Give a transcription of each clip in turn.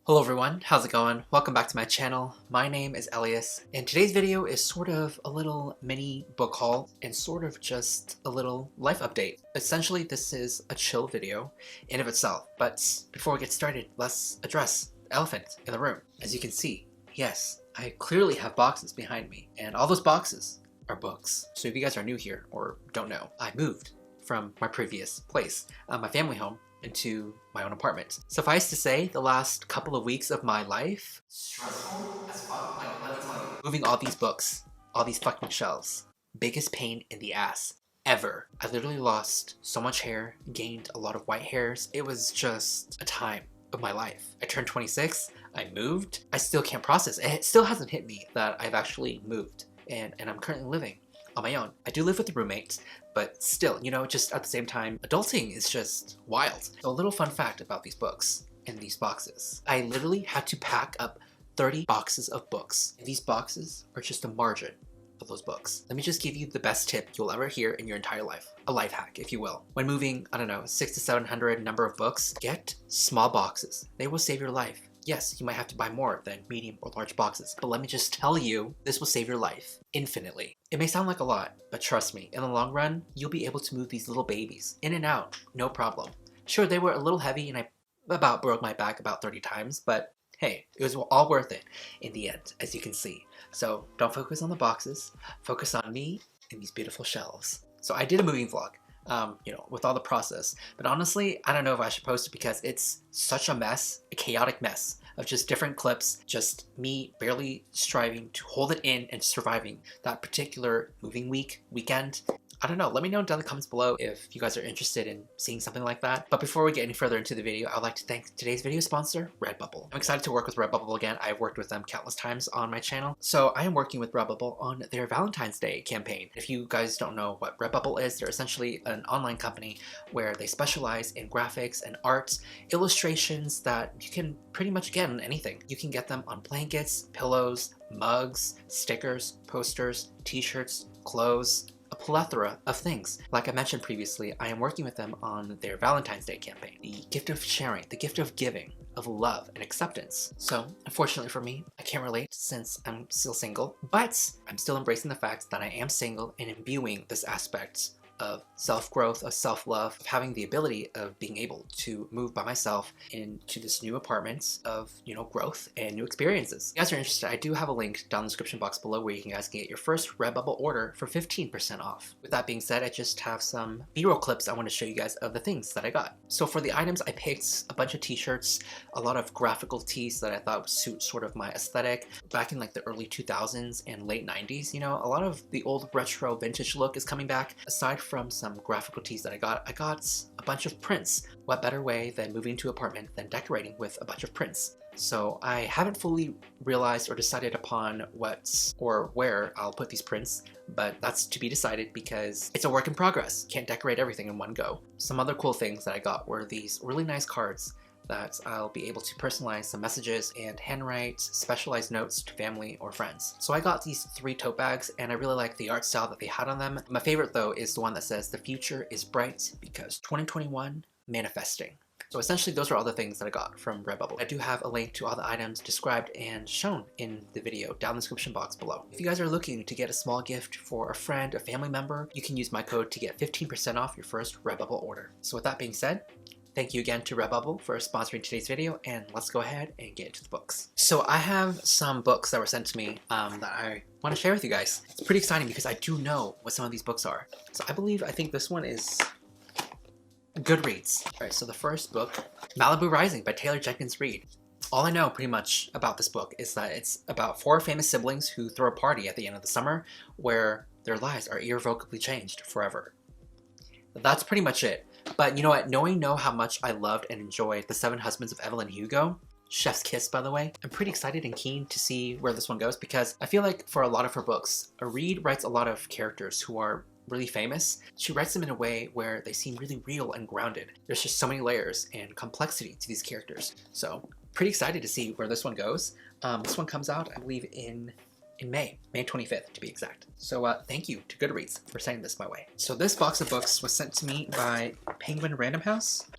Hello everyone, how's it going? Welcome back to my channel. My name is Elias, and today's video is sort of a little mini book haul and sort of just a little life update. Essentially, this is a chill video in of itself, but before we get started, let's address the elephant in the room. As you can see, yes, I clearly have boxes behind me, and all those boxes are books. So if you guys are new here or don't know, I moved from my previous place, my family home, into my own apartment. Suffice to say, the last couple of weeks of my life, stressful as fuck. Like, let me tell you, moving all these books, all these fucking shelves, biggest pain in the ass ever. I literally lost so much hair, gained a lot of white hairs. It was just a time of my life. I turned 26, I moved. I still can't process it. It still hasn't hit me that I've actually moved and I'm currently living on my own. I do live with a roommate, but still, you know, just at the same time, adulting is just wild. So a little fun fact about these books and these boxes. I literally had to pack up 30 boxes of books. And these boxes are just a margin of those books. Let me just give you the best tip you'll ever hear in your entire life. A life hack, if you will. When moving, I don't know, 600 to 700 number of books, get small boxes. They will save your life. Yes, you might have to buy more than medium or large boxes, but let me just tell you, this will save your life infinitely. It may sound like a lot, but trust me, in the long run, you'll be able to move these little babies in and out, no problem. Sure, they were a little heavy and I about broke my back about 30 times, but hey, it was all worth it in the end, as you can see. So don't focus on the boxes, focus on me and these beautiful shelves. So I did a moving vlog. With all the process. But honestly, I don't know if I should post it because it's such a mess, a chaotic mess of just different clips, just me barely striving to hold it in and surviving that particular moving weekend. I don't know, let me know down in the comments below if you guys are interested in seeing something like that. But before we get any further into the video, I'd like to thank today's video sponsor, Redbubble. I'm excited to work with Redbubble again. I've worked with them countless times on my channel. So I am working with Redbubble on their Valentine's Day campaign. If you guys don't know what Redbubble is, they're essentially an online company where they specialize in graphics and art, illustrations that you can pretty much get on anything. You can get them on blankets, pillows, mugs, stickers, posters, t-shirts, clothes, a plethora of things. Like I mentioned previously, I am working with them on their Valentine's Day campaign. The gift of sharing, the gift of giving, of love and acceptance. So unfortunately for me, I can't relate since I'm still single, but I'm still embracing the fact that I am single and imbuing this aspect of self-growth, of self-love, of having the ability of being able to move by myself into this new apartment of, growth and new experiences. If you guys are interested, I do have a link down in the description box below where you guys can get your first Redbubble order for 15% off. With that being said, I just have some B-roll clips I want to show you guys of the things that I got. So for the items, I picked a bunch of t-shirts, a lot of graphical tees that I thought would suit sort of my aesthetic. Back in like the early 2000s and late 90s, a lot of the old retro vintage look is coming back. Aside from some graphical tees that I got a bunch of prints. What better way than moving to an apartment than decorating with a bunch of prints? So I haven't fully realized or decided upon what or where I'll put these prints, but that's to be decided because it's a work in progress. Can't decorate everything in one go. Some other cool things that I got were these really nice cards that I'll be able to personalize some messages and handwrite specialized notes to family or friends. So I got these 3 tote bags and I really like the art style that they had on them. My favorite though is the one that says the future is bright because 2021 manifesting. So essentially those are all the things that I got from Redbubble. I do have a link to all the items described and shown in the video down in the description box below. If you guys are looking to get a small gift for a friend, a family member, you can use my code to get 15% off your first Redbubble order. So with that being said, thank you again to Redbubble for sponsoring today's video, and let's go ahead and get into the books. So I have some books that were sent to me that I want to share with you guys. It's pretty exciting because I do know what some of these books are. So I think this one is Goodreads. Alright, so the first book, Malibu Rising by Taylor Jenkins Reid. All I know pretty much about this book is that it's about 4 famous siblings who throw a party at the end of the summer where their lives are irrevocably changed forever. That's pretty much it. But you know what, knowing how much I loved and enjoyed The 7 Husbands of Evelyn Hugo, chef's kiss by the way, I'm pretty excited and keen to see where this one goes because I feel like for a lot of her books, Reid writes a lot of characters who are really famous. She writes them in a way where they seem really real and grounded. There's just so many layers and complexity to these characters. So pretty excited to see where this one goes. This one comes out, I believe, in May 25th to be exact. So thank you to Goodreads for sending this my way. So this box of books was sent to me by Penguin Random House.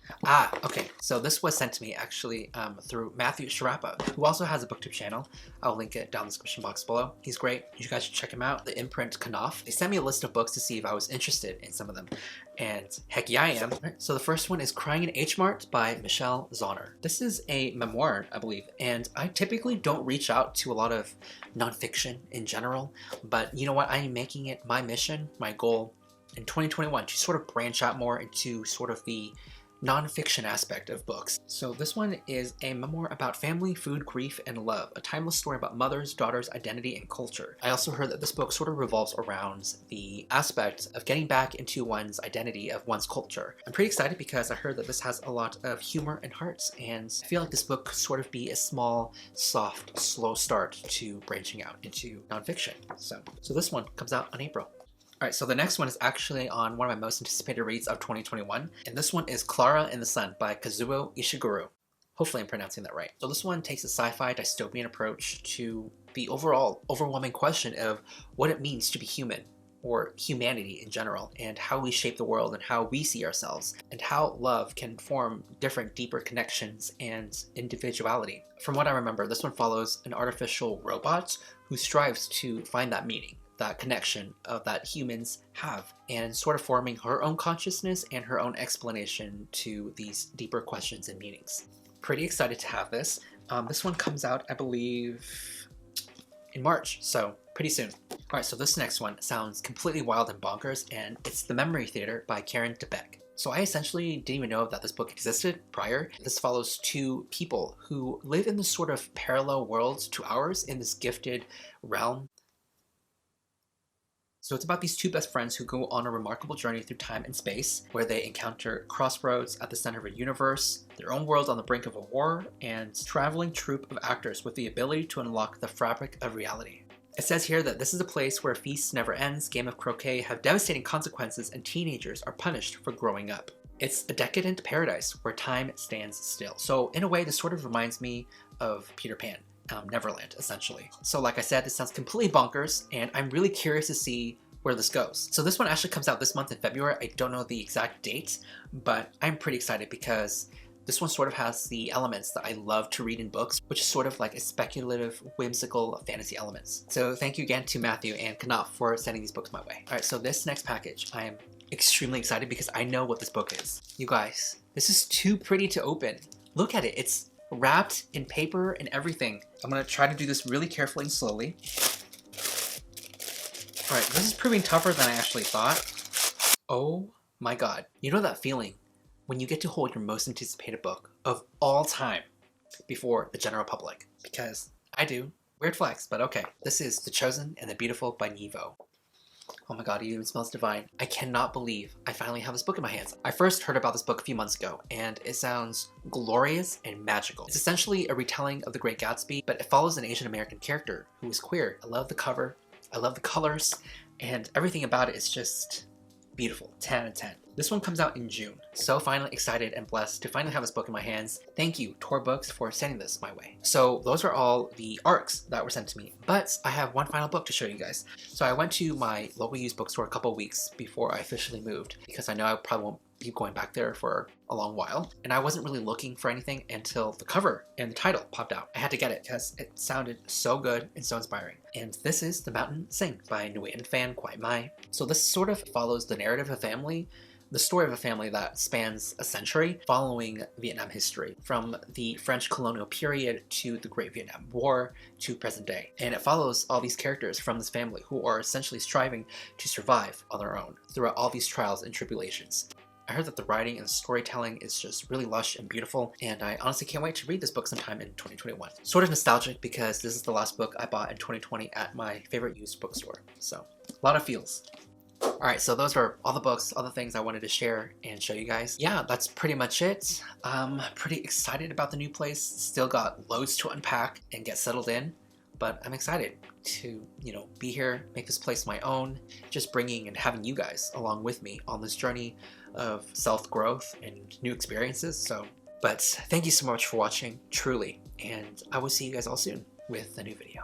Okay. So this was sent to me actually through Matthew Sharappa, who also has a booktube channel. I'll link it down in the description box below. He's great. You guys should check him out. The imprint Knopf. They sent me a list of books to see if I was interested in some of them. And heck yeah, I am. Right, so the first one is Crying in H Mart by Michelle Zauner. This is a memoir, I believe. And I typically don't reach out to a lot of nonfiction in general. But you know what? I am making it my mission, my goal in 2021 to sort of branch out more into sort of the nonfiction aspect of books. So this one is a memoir about family, food, grief, and love, a timeless story about mothers, daughters, identity, and culture. I also heard that this book sort of revolves around the aspect of getting back into one's identity, of one's culture. I'm pretty excited because I heard that this has a lot of humor and heart, and I feel like this book could sort of be a small, soft, slow start to branching out into nonfiction. So this one comes out in April. Alright, so the next one is actually on one of my most anticipated reads of 2021, and this one is Clara in the Sun by Kazuo Ishiguro. Hopefully I'm pronouncing that right. So this one takes a sci-fi dystopian approach to the overall overwhelming question of what it means to be human, or humanity in general, and how we shape the world and how we see ourselves, and how love can form different, deeper connections and individuality. From what I remember, this one follows an artificial robot who strives to find that meaning, that connection that humans have, and sort of forming her own consciousness and her own explanation to these deeper questions and meanings. Pretty excited to have this. This one comes out, I believe, in March, so pretty soon. Alright, so this next one sounds completely wild and bonkers, and it's The Memory Theater by Karen DeBeck. So I essentially didn't even know that this book existed prior. This follows two people who live in this sort of parallel world to ours in this gifted realm. So it's about these two best friends who go on a remarkable journey through time and space, where they encounter crossroads at the center of a universe, their own world on the brink of a war, and a traveling troupe of actors with the ability to unlock the fabric of reality. It says here that this is a place where feast never ends, game of croquet have devastating consequences, and teenagers are punished for growing up. It's a decadent paradise where time stands still. So in a way, this sort of reminds me of Peter Pan. Neverland, essentially. So like I said, this sounds completely bonkers, and I'm really curious to see where this goes. So this one actually comes out this month in February. I don't know the exact date, but I'm pretty excited because this one sort of has the elements that I love to read in books, which is sort of like a speculative, whimsical fantasy elements. So thank you again to Matthew and Knopf for sending these books my way. All right, so this next package, I am extremely excited because I know what this book is. You guys, this is too pretty to open. Look at it, it's wrapped in paper and everything. I'm gonna try to do this really carefully and slowly. All right, this is proving tougher than I actually thought. Oh my God. You know that feeling when you get to hold your most anticipated book of all time before the general public? Because I do. Weird flex, but okay. This is The Chosen and the Beautiful by Nevo. Oh my God, it even smells divine. I cannot believe I finally have this book in my hands. I first heard about this book a few months ago, and it sounds glorious and magical. It's essentially a retelling of The Great Gatsby, but it follows an Asian American character who is queer. I love the cover, I love the colors, and everything about it is just beautiful. 10 out of 10. This one comes out in June. So finally excited and blessed to finally have this book in my hands. Thank you, Tor Books, for sending this my way. So those are all the arcs that were sent to me, but I have one final book to show you guys. So I went to my local used bookstore a couple weeks before I officially moved, because I know I probably won't be going back there for a long while, and I wasn't really looking for anything until the cover and the title popped out. I had to get it because it sounded so good and so inspiring. And this is The Mountain Sings by Nguyen Phan Quai Mai. So this sort of follows the narrative of a family, the story of a family that spans a century following Vietnam history, from the French colonial period to the Great Vietnam War to present day. And it follows all these characters from this family who are essentially striving to survive on their own throughout all these trials and tribulations. I heard that the writing and storytelling is just really lush and beautiful, and I honestly can't wait to read this book sometime in 2021. Sort of nostalgic because this is the last book I bought in 2020 at my favorite used bookstore, so a lot of feels. Alright, so those are all the books, all the things I wanted to share and show you guys. Yeah, that's pretty much it. I'm pretty excited about the new place. Still got loads to unpack and get settled in, but I'm excited to, be here, make this place my own, just bringing and having you guys along with me on this journey of self-growth and new experiences. But thank you so much for watching, truly, and I will see you guys all soon with a new video.